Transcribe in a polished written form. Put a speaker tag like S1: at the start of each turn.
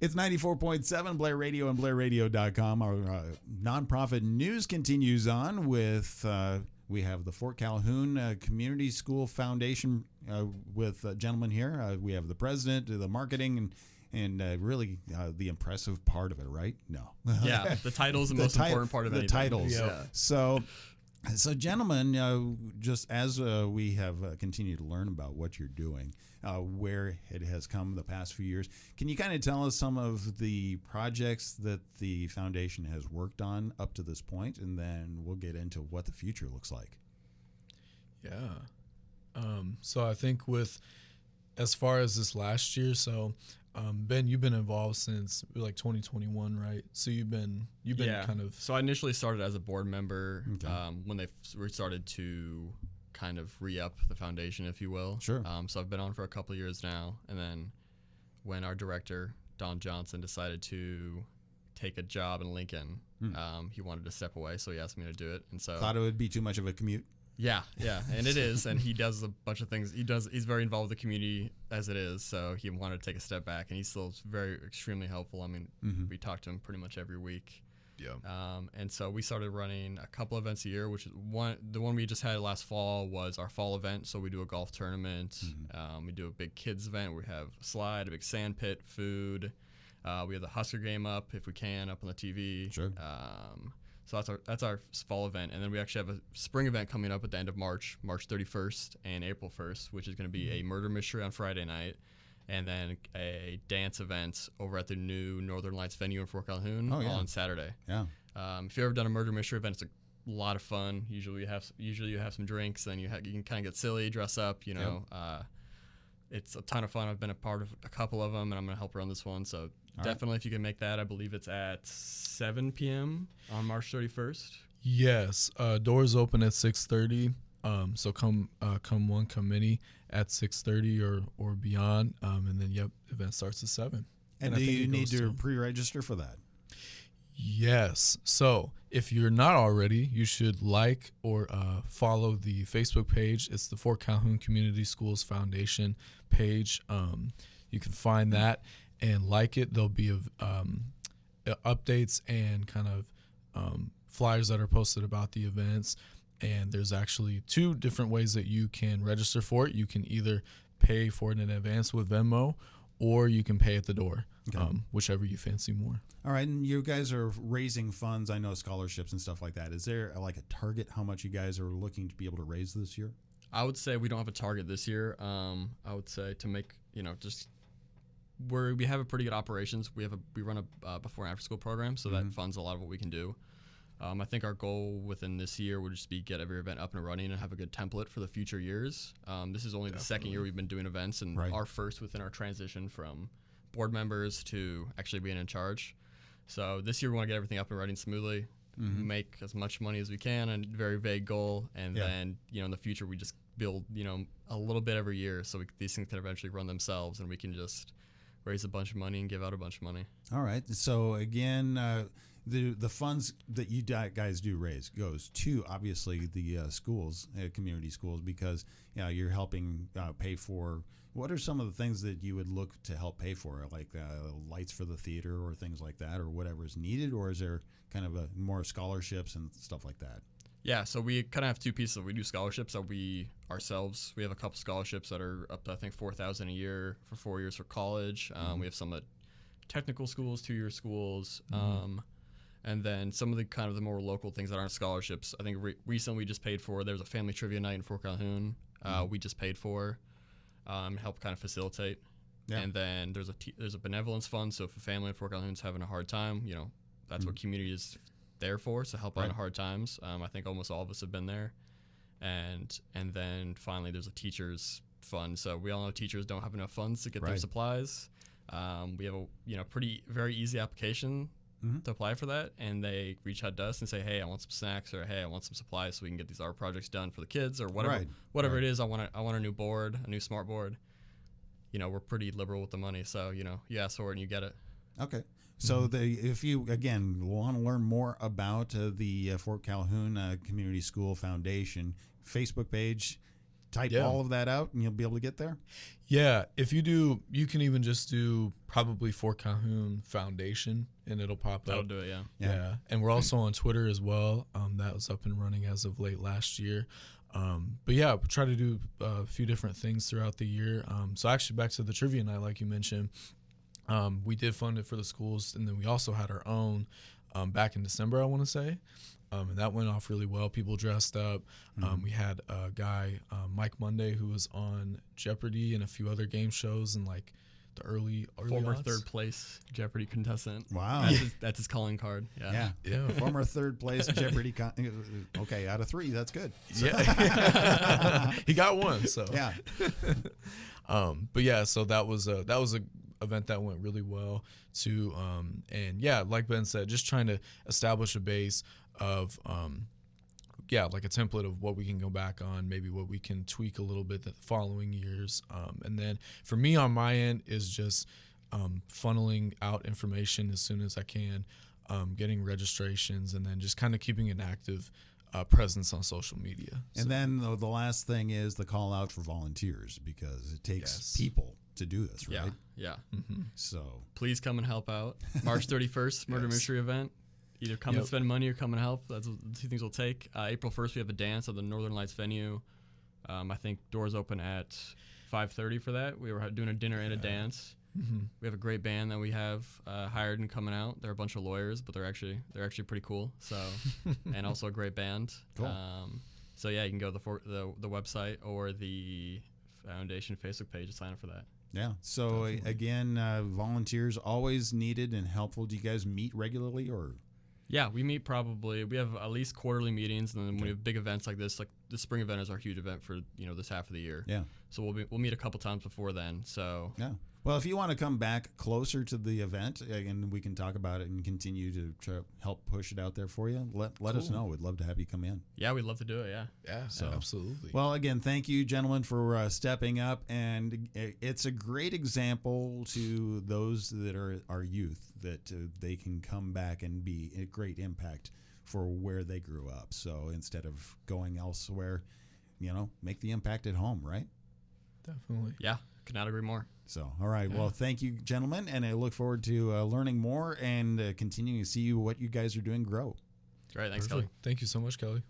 S1: It's 94.7 Blair Radio and BlairRadio.com. Our nonprofit news continues on with we have the Fort Calhoun Community School Foundation with a gentleman here. We have the president, the marketing, and really the impressive part of it, right? No.
S2: Yeah, the title is the most important part of anything.
S1: The titles.
S2: Yeah.
S1: So, gentlemen, just as we have continued to learn about what you're doing, where it has come the past few years, can you kind of tell us some of the projects that the foundation has worked on up to this point, and then we'll get into what the future looks like?
S3: Yeah. So I think as far as this last year, Ben, you've been involved since like 2021, right? So you've been kind of.
S2: So I initially started as a board member when they started to kind of re-up the foundation, if you will.
S1: Sure.
S2: So I've been on for a couple of years now, and then when our director Don Johnson decided to take a job in Lincoln, he wanted to step away, so he asked me to do it, and so
S1: thought it would be too much of a commute.
S2: Yeah, and it is, and he does a bunch of things. He's very involved with the community as it is, so he wanted to take a step back, and he's still extremely helpful. I mean, we talk to him pretty much every week.
S3: Yeah.
S2: And so we started running a couple events a year, which is the one we just had last fall was our fall event. So we do a golf tournament, we do a big kids event. We have a slide, a big sand pit, food. We have the Husker game up if we can, up on the TV.
S1: Sure.
S2: So that's our fall event, and then we actually have a spring event coming up at the end of March 31st and April 1st, which is going to be a murder mystery on Friday night, and then a dance event over at the new Northern Lights venue in Fort Calhoun on Saturday.
S1: Yeah.
S2: If you've ever done a murder mystery event, it's a lot of fun. Usually you have some drinks, then you can kind of get silly, dress up. It's a ton of fun. I've been a part of a couple of them, and I'm going to help run this one. So definitely, if you can make that, I believe it's at 7 p.m. on March 31st.
S3: Yes, doors open at 6:30. So come many at 6:30 or beyond, and then event starts at 7.
S1: And do you need to pre-register for that?
S3: Yes. So if you're not already, you should like or follow the Facebook page. It's the Fort Calhoun Community Schools Foundation page. You can find that and like it. There'll be updates and kind of flyers that are posted about the events. And there's actually 2 different ways that you can register for it. You can either pay for it in advance with Venmo, or you can pay at the door, whichever you fancy more.
S1: All right, and you guys are raising funds. I know scholarships and stuff like that. Is there like a target how much you guys are looking to be able to raise this year?
S2: I would say we don't have a target this year. I would say to make, we have a pretty good operations. We run a before and after school program, so that funds a lot of what we can do. I think our goal within this year would just be get every event up and running and have a good template for the future years. This is only the second year we've been doing events, and our first within our transition from board members to actually being in charge. So this year we want to get everything up and running smoothly, make as much money as we can, a very vague goal, and then in the future we just build a little bit every year, so these things can eventually run themselves, and we can just raise a bunch of money and give out a bunch of money.
S1: All right. So again, the funds that you guys do raise goes to obviously the schools, community schools, because you're helping pay for. What are some of the things that you would look to help pay for, like lights for the theater or things like that, or whatever is needed, or is there kind of more scholarships and stuff like that?
S2: Yeah, so we kind of have 2 pieces. We do scholarships that we have a couple scholarships that are up to, I think, $4,000 a year for 4 years for college. We have some at technical schools, 2-year schools, and then some of the kind of the more local things that aren't scholarships. I think recently we just paid for. There was a family trivia night in Fort Calhoun. We just paid for, help kind of facilitate. Yeah. And then there's a benevolence fund. So if a family in Fort Calhoun's having a hard time, that's what community is there for, so help out in hard times. I think almost all of us have been there. And then finally there's a teachers fund. So we all know teachers don't have enough funds to get their supplies. We have a very easy application to apply for that, and they reach out to us and say, hey, I want some snacks, or hey, I want some supplies so we can get these art projects done for the kids, or whatever it is. I want a new board, a new smart board. We're pretty liberal with the money, so you ask for it and you get it.
S1: Okay. So if you, again, want to learn more about the Fort Calhoun Community School Foundation Facebook page, type
S3: Yeah.
S1: all of that out and you'll be able to get there?
S3: Yeah, if you do, you can even just do probably for Calhoun Foundation, and it'll pop
S2: That'll
S3: up.
S2: do it. Yeah.
S3: Yeah, and we're also on Twitter as well. That was up and running as of late last year. But yeah, we try to do a few different things throughout the year. So actually, back to the trivia night, like you mentioned, we did fund it for the schools, and then we also had our own back in December, I want to say. And that went off really well. People dressed up. We had a guy, Mike Monday, who was on Jeopardy and a few other game shows in like the early
S2: Former
S3: aughts.
S2: third place Jeopardy contestant.
S1: Wow.
S2: That's his calling card.
S1: Yeah.
S3: Yeah.
S1: Former third place Jeopardy. Okay, out of 3, that's good.
S3: Yeah, he got one. So
S1: Yeah.
S3: but yeah, so that was a event that went really well too. And yeah, like Ben said, just trying to establish a base of like a template of what we can go back on, maybe what we can tweak a little bit the following years. And then for me on my end is just funneling out information as soon as I can, getting registrations, and then just kind of keeping an active presence on social media.
S1: And then the last thing is the call out for volunteers, because it takes
S3: Yes.
S1: people to do this, right?
S2: Yeah.
S1: So
S2: Please come and help out. March 31st, Murder
S3: Yes.
S2: Mystery event. Either come and
S3: Yep.
S2: spend money or come and help. That's the 2 things we'll take. April 1st, we have a dance at the Northern Lights venue. I think doors open at 5:30 for that. We were doing a dinner and a dance. We have a great band that we have hired and coming out. They're a bunch of lawyers, but they're actually pretty cool. So, and also a great band.
S1: Cool.
S2: So yeah, you can go to the website or the foundation Facebook page to sign up for that.
S1: yeah. So again, volunteers always needed and helpful. Do you guys meet regularly, or?
S2: Yeah, we meet probably. We have at least quarterly meetings, and then when we have big events like this, like the spring event is our huge event for this half of the year.
S1: Yeah.
S2: So we'll meet a couple times before then. So
S1: Yeah. Well, if you want to come back closer to the event, and we can talk about it and continue to try to help push it out there for you, let us
S3: Cool.
S1: know. We'd love to have you come in.
S2: yeah, we'd love to do it. Yeah.
S3: Yeah,
S1: So-
S3: absolutely.
S1: Well, again, thank you, gentlemen, for stepping up, and it's a great example to those that are our youth that they can come back and be a great impact for where they grew up. So instead of going elsewhere, make the impact at home, right?
S3: Definitely.
S2: Yeah, could not agree more.
S1: So, all right. Well, thank you, gentlemen, and I look forward to learning more and continuing to see what you guys are doing grow.
S2: All right, thanks,
S3: Perfect.
S2: Kelly.
S3: Thank you so much, Kelly.